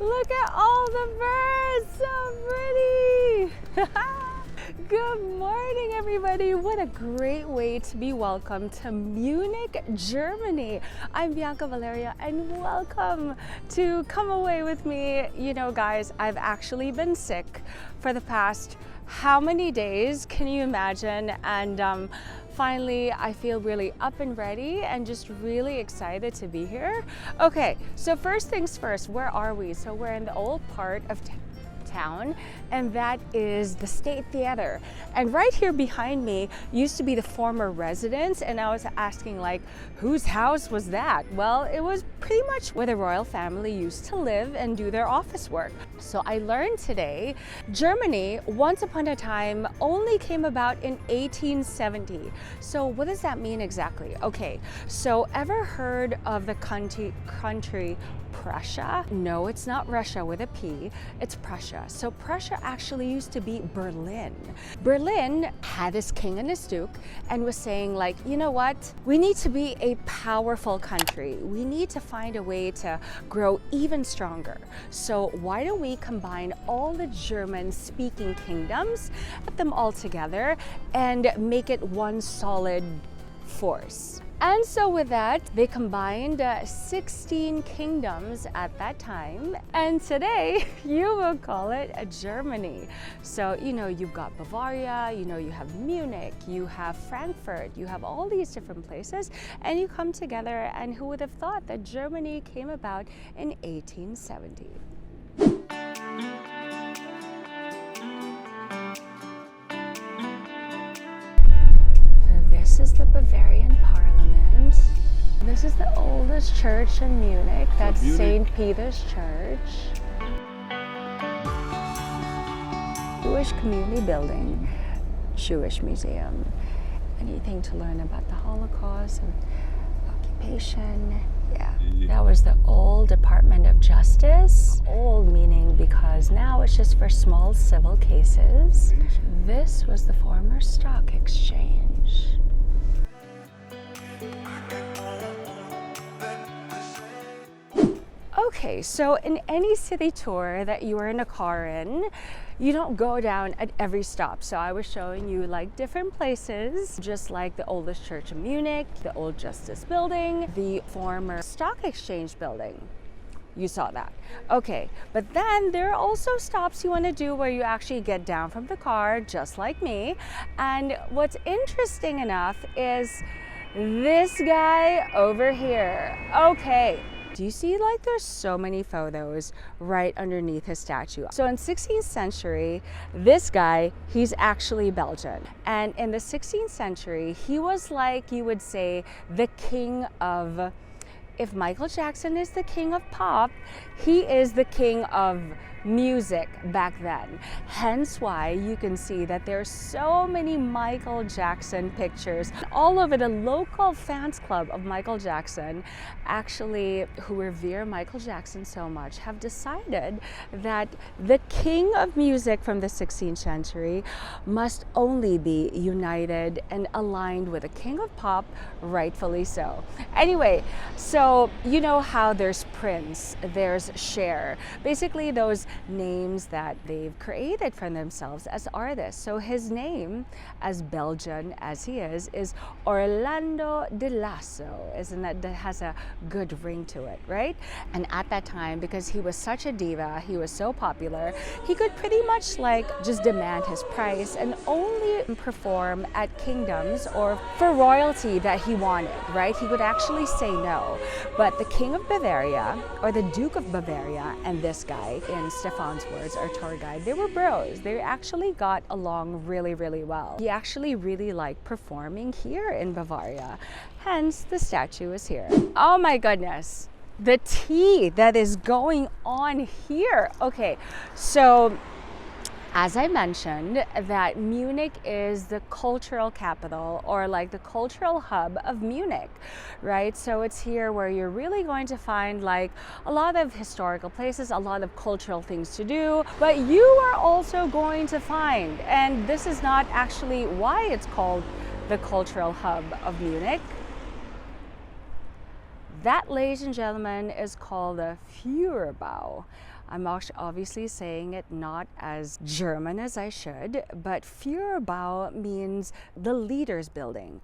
Look at all the birds, so pretty. Good morning, everybody. What a great way to be welcomed to Munich, Germany. I'm Bianca Valerio and welcome to Come Away with me. You know, guys, I've actually been sick for the past how many days? Can you imagine? And finally, I feel really up and ready and just really excited to be here. Okay, so first things first, where are we? So we're in the old part of town, and that is the State Theater. And right here behind me used to be the former residence, and I was asking, like, whose house was that? Well, it was pretty much where the royal family used to live and do their office work. So I learned today, Germany, once upon a time, only came about in 1870. So what does that mean exactly? Okay, so ever heard of the country Prussia? No, it's not Russia with a P, it's Prussia. So Prussia actually used to be Berlin. Berlin had this king and this duke and was saying, like, you know what? We need to be a powerful country. We need to find a way to grow even stronger. So why don't we combine all the German-speaking kingdoms, put them all together, and make it one solid force? And so with that, they combined 16 kingdoms at that time. And today, you will call it Germany. So, you know, you've got Bavaria, you know, you have Munich, you have Frankfurt, you have all these different places, and you come together, and who would have thought that Germany came about in 1870? This is the Bavarian Parliament. This is the oldest church in Munich. That's St. Peter's Church. Jewish community building, Jewish museum. Anything to learn about the Holocaust and occupation. Yeah, that was the old Department of Justice. Old meaning because now it's just for small civil cases. This was the former stock exchange. Okay, so in any city tour that you are in a car in, you don't go down at every stop. So I was showing you like different places, just like the oldest church in Munich, the old Justice building, the former stock exchange building. You saw that. Okay, but then there are also stops you want to do where you actually get down from the car, just like me. And what's interesting enough is this guy over here. Okay. Do you see, like, there's so many photos right underneath his statue? So in 16th century, this guy, he's actually Belgian. And in the 16th century, he was like, you would say, the king of, if Michael Jackson is the king of pop, he is the king of music back then. Hence why you can see that there's so many Michael Jackson pictures all over. The local fans club of Michael Jackson, actually, who revere Michael Jackson so much, have decided that the king of music from the 16th century must only be united and aligned with the king of pop, rightfully so. Anyway, so you know how there's Prince, there's Cher, basically those names that they've created for themselves as artists. So his name, as Belgian as he is Orlando de Lasso. Isn't that has a good ring to it, right? And at that time, because he was such a diva, he was so popular, he could pretty much like just demand his price and only perform at kingdoms or for royalty that he wanted, right? He would actually say no. But the King of Bavaria, or the Duke of Bavaria, and this guy, in Stefan's words, our tour guide, they were bros. They actually got along really, really well. He actually really liked performing here in Bavaria. Hence, the statue is here. Oh my goodness, the tea that is going on here. Okay, so as I mentioned, that Munich is the cultural capital, or like the cultural hub of Munich, right? So it's here where you're really going to find like a lot of historical places, a lot of cultural things to do, but you are also going to find, and this is not actually why it's called the cultural hub of Munich. That, ladies and gentlemen, is called the Führerbau. I'm obviously saying it not as German as I should, but Führerbau means the leader's building.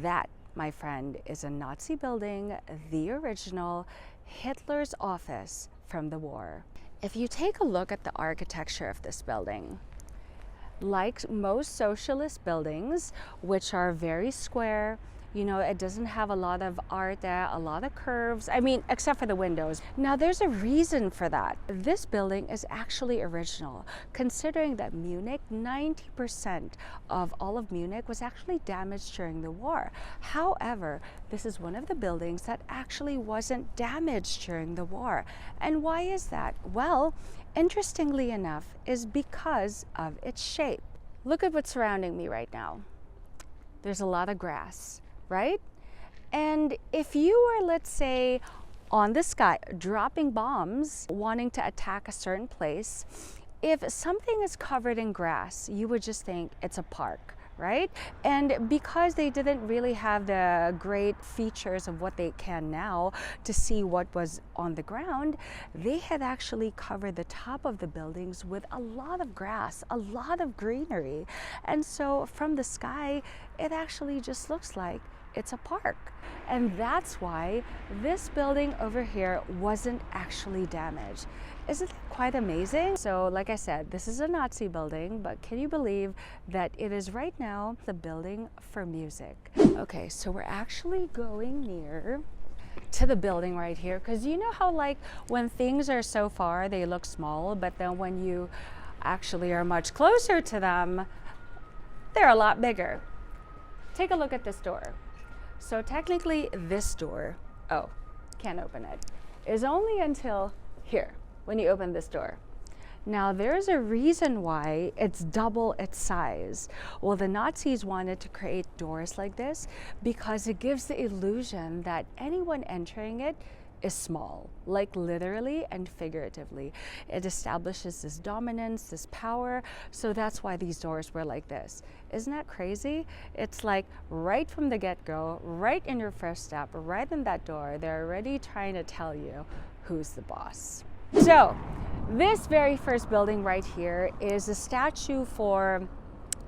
That, my friend, is a Nazi building, the original Hitler's office from the war. If you take a look at the architecture of this building, like most socialist buildings, which are very square, you know, it doesn't have a lot of art there, a lot of curves. I mean, except for the windows. Now, there's a reason for that. This building is actually original, considering that Munich, 90% of all of Munich was actually damaged during the war. However, this is one of the buildings that actually wasn't damaged during the war. And why is that? Well, interestingly enough, is because of its shape. Look at what's surrounding me right now. There's a lot of grass, right? And if you were, let's say, on the sky dropping bombs, wanting to attack a certain place, if something is covered in grass, you would just think it's a park, right? And because they didn't really have the great features of what they can now to see what was on the ground, they had actually covered the top of the buildings with a lot of grass, a lot of greenery. And so from the sky, it actually just looks like it's a park. And that's why this building over here wasn't actually damaged. Isn't that quite amazing? So like I said, this is a Nazi building, but can you believe that it is right now the building for music? Okay, so we're actually going near to the building right here, because you know how like when things are so far, they look small, but then when you actually are much closer to them, they're a lot bigger. Take a look at this door. So technically this door, oh, can't open it, is only until here when you open this door. Now there's a reason why it's double its size. Well, the Nazis wanted to create doors like this because it gives the illusion that anyone entering it is small, like literally and figuratively. It establishes this dominance, this power, so that's why these doors were like this. Isn't that crazy? It's like right from the get-go, right in your first step, right in that door, they're already trying to tell you who's the boss. So, this very first building right here is a statue for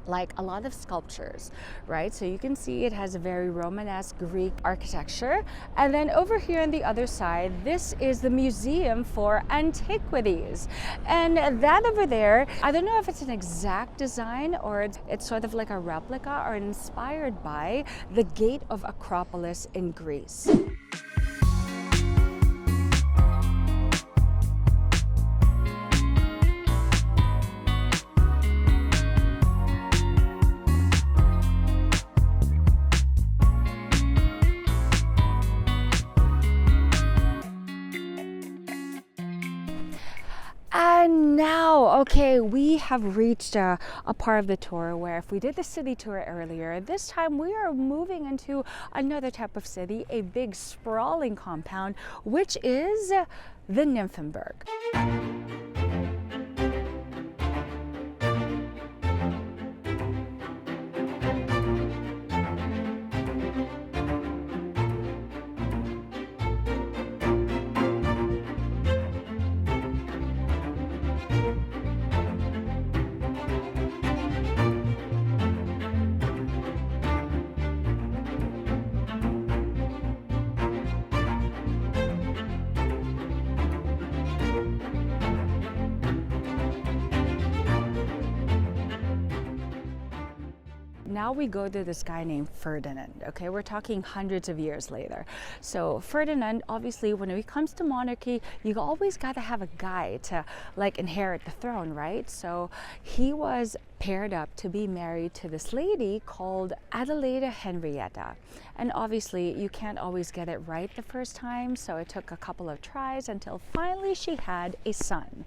like a lot of sculptures, right? So you can see it has a very Romanesque Greek architecture. And then over here on the other side, this is the Museum for Antiquities. And that over there, I don't know if it's an exact design or it's sort of like a replica or inspired by the Gate of Acropolis in Greece. And now, okay, we have reached a part of the tour where if we did the city tour earlier, this time we are moving into another type of city, a big sprawling compound, which is the Nymphenburg. Now we go to this guy named Ferdinand, okay? We're talking hundreds of years later. So Ferdinand, obviously, when it comes to monarchy, you always got to have a guy to like inherit the throne, right? So he was paired up to be married to this lady called Adelaide Henrietta. And obviously you can't always get it right the first time, so it took a couple of tries until finally she had a son.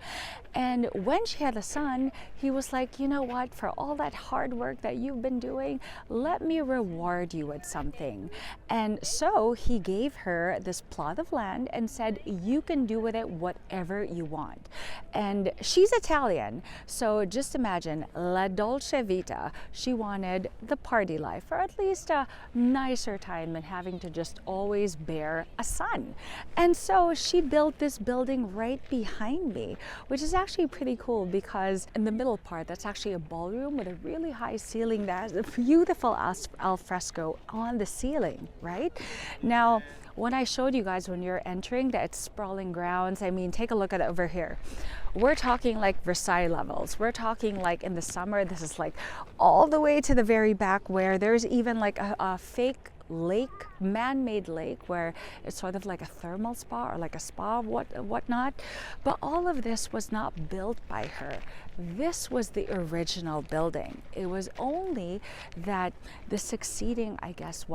And when she had a son, he was like, you know what, for all that hard work that you've been doing, let me reward you with something. And so he gave her this plot of land and said, you can do with it whatever you want. And she's Italian, so just imagine, La Dolce Vita. She wanted the party life, or at least a nicer time than having to just always bear a son. And so she built this building right behind me, which is actually pretty cool because in the middle part, that's actually a ballroom with a really high ceiling that has a beautiful al fresco on the ceiling, right? Now, when I showed you guys when you're entering that it's sprawling grounds, I mean, take a look at it over here. We're talking like Versailles levels. We're talking like in the summer, this is like all the way to the very back where there's even like a fake lake, man-made lake, where it's sort of like a thermal spa or like a spa, whatnot. But all of this was not built by her. This was the original building. It was only that the succeeding, I guess,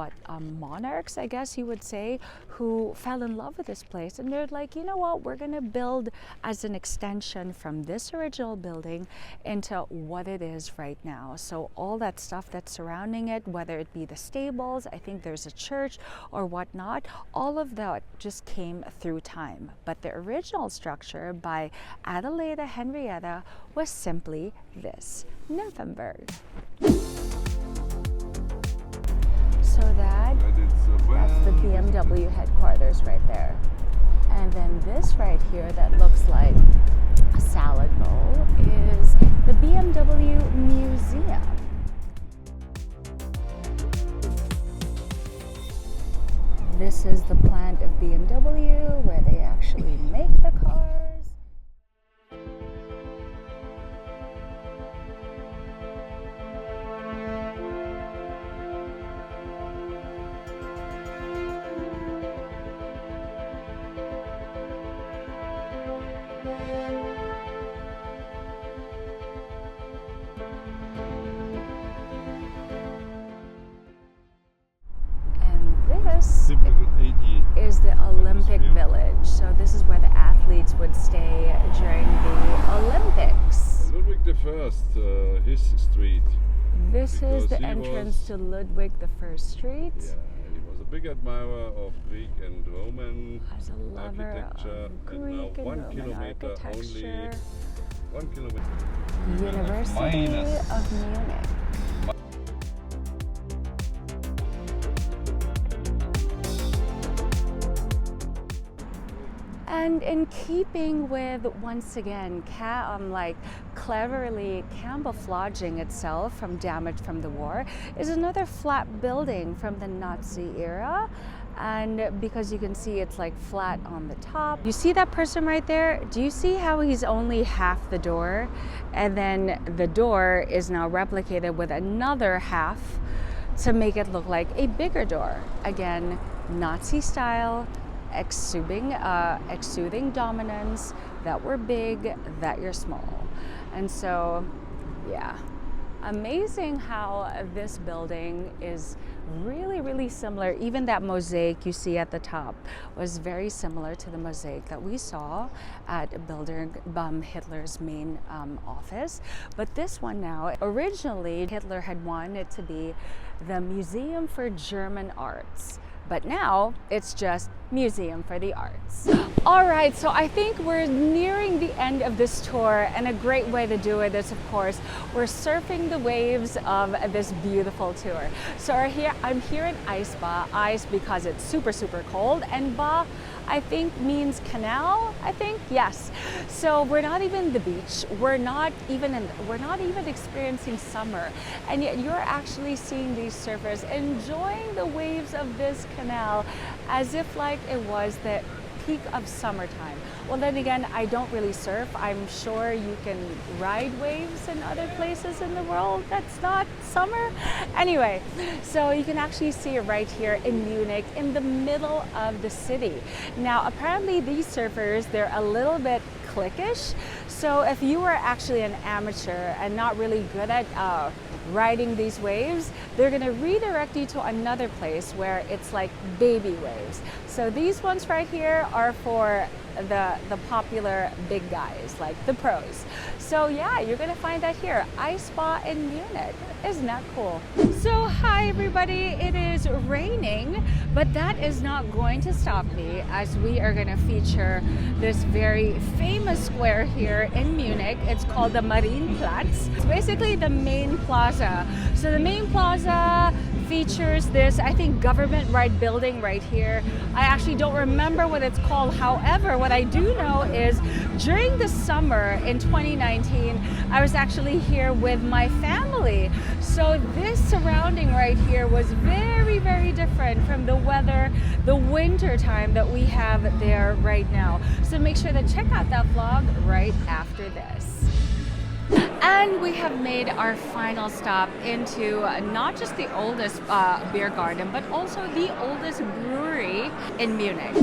monarchs, I guess you would say, who fell in love with this place, and they're like, you know what, we're gonna build as an extension from this original building into what it is right now. So all that stuff that's surrounding it, whether it be the stables, I think there's a church or whatnot, all of that just came through time. But the original structure by Adelaide Henrietta was simply this, Nymphenburg. So that's the BMW headquarters right there. And then this right here that looks like a salad bowl is the BMW Museum. This is the plant of BMW where they actually make the cars. Is the Olympic Village. So this is where the athletes would stay during the Olympics. Ludwig I, his street. This is the entrance to Ludwig I Street. Yeah, he was a big admirer of Greek and Roman as a lover architecture. Of Greek and Roman architecture. 1 kilometer. University of Munich. And in keeping with, once again, cleverly camouflaging itself from damage from the war, is another flat building from the Nazi era. And because you can see it's like flat on the top. You see that person right there? Do you see how he's only half the door? And then the door is now replicated with another half to make it look like a bigger door. Again, Nazi style, exuding dominance, that we're big, that you're small. And so, yeah, amazing how this building is really, really similar. Even that mosaic you see at the top was very similar to the mosaic that we saw at Hitler's main office. But this one now, originally Hitler had wanted to be the Museum for German Arts. But now it's just Museum for the Arts. All right, so I think we're nearing the end of this tour, and a great way to do it is, of course, we're surfing the waves of this beautiful tour. So I'm here in Eisbach, ice because it's super, super cold, and Bach, I think, means canal, I think, yes. So we're not even the beach, we're not even experiencing summer, and yet you're actually seeing these surfers enjoying the waves of this canal as if like it was the peak of summertime. Well, then again, I don't really surf. I'm sure you can ride waves in other places in the world that's not summer. Anyway, so you can actually see it right here in Munich, in the middle of the city. Now, apparently these surfers, they're a little bit cliquish. So if you were actually an amateur and not really good at riding these waves, they're going to redirect you to another place where it's like baby waves. So these ones right here are for the popular big guys, like the pros. So yeah, you're gonna find that here, Eisbach in Munich. Isn't that cool? So hi everybody, it is raining, but that is not going to stop me as we are gonna feature this very famous square here in Munich. It's called the Marienplatz. It's basically the main plaza. So the main plaza features this, I think, government right building right here. I actually don't remember what it's called. However, what I do know is during the summer in 2019, I was actually here with my family. So this surrounding right here was very, very different from the weather, the winter time that we have there right now. So make sure to check out that vlog right after this. And we have made our final stop into not just the oldest beer garden, but also the oldest brewery in Munich.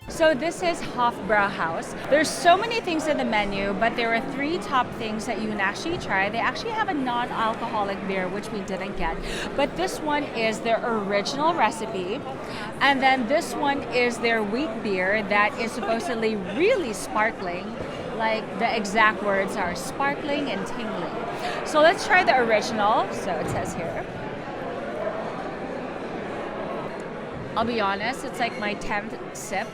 So this is Hofbräuhaus. There's so many things in the menu, but there are 3 top things that you can actually try. They actually have a non-alcoholic beer, which we didn't get. But this one is their original recipe. And then this one is their wheat beer that is supposedly really sparkling. Like the exact words are sparkling and tingling. So let's try the original. So it says here. I'll be honest, it's like my 10th sip.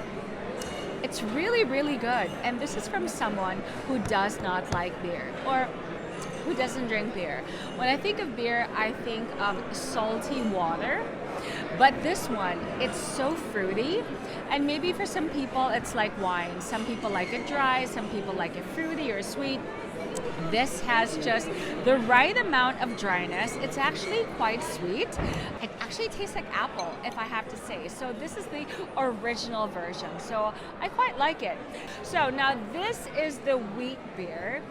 It's really, really good. And this is from someone who does not like beer or who doesn't drink beer. When I think of beer, I think of salty water. But this one, it's so fruity. And maybe for some people, it's like wine. Some people like it dry, some people like it fruity or sweet. This has just the right amount of dryness. It's actually quite sweet. It actually tastes like apple, if I have to say. So this is the original version. So I quite like it. So now this is the wheat beer.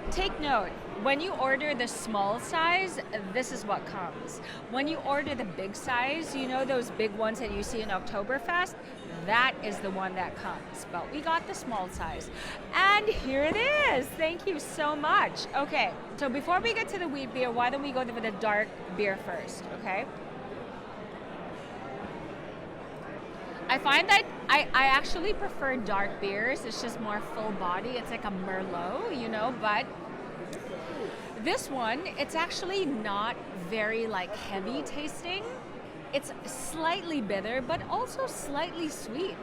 Take note, when you order the small size, this is what comes. When you order the big size, you know those big ones that you see in Oktoberfest? That is the one that comes, but we got the small size. And here it is. Thank you so much. Okay, so before we get to the wheat beer, why don't we go with the dark beer first, okay? I find that I actually prefer dark beers. It's just more full body. It's like a Merlot, you know, but this one, it's actually not very like heavy tasting. It's slightly bitter, but also slightly sweet.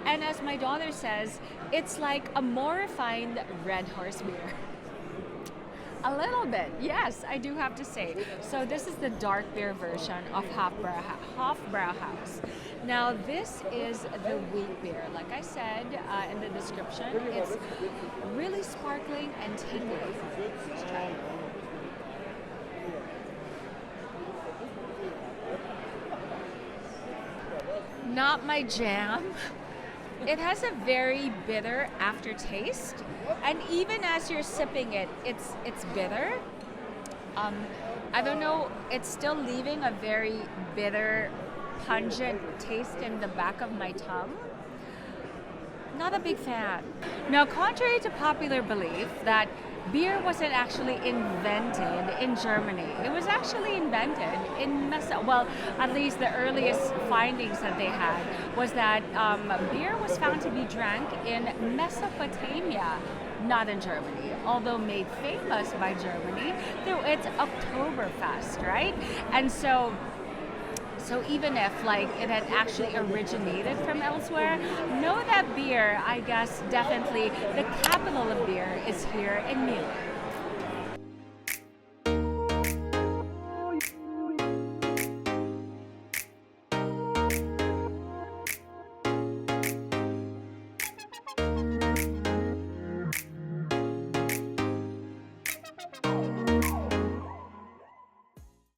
And as my daughter says, it's like a more refined Red Horse beer. A little bit, yes, I do have to say. So this is the dark beer version of Hofbräuhaus. Now this is the wheat beer. Like I said in the description, it's really sparkling and tingly. Let's try it. Not my jam. It has a very bitter aftertaste, and even as you're sipping it, it's bitter. I don't know, it's still leaving a very bitter, pungent taste in the back of my tongue. Not a big fan. Now, contrary to popular belief that beer wasn't actually invented in Germany. It was actually invented in well, at least the earliest findings that they had was that beer was found to be drank in Mesopotamia. not in Germany, although made famous by Germany through its Oktoberfest, right? And so even if like it had actually originated from elsewhere, know that beer, I guess definitely the capital of beer is here in Munich.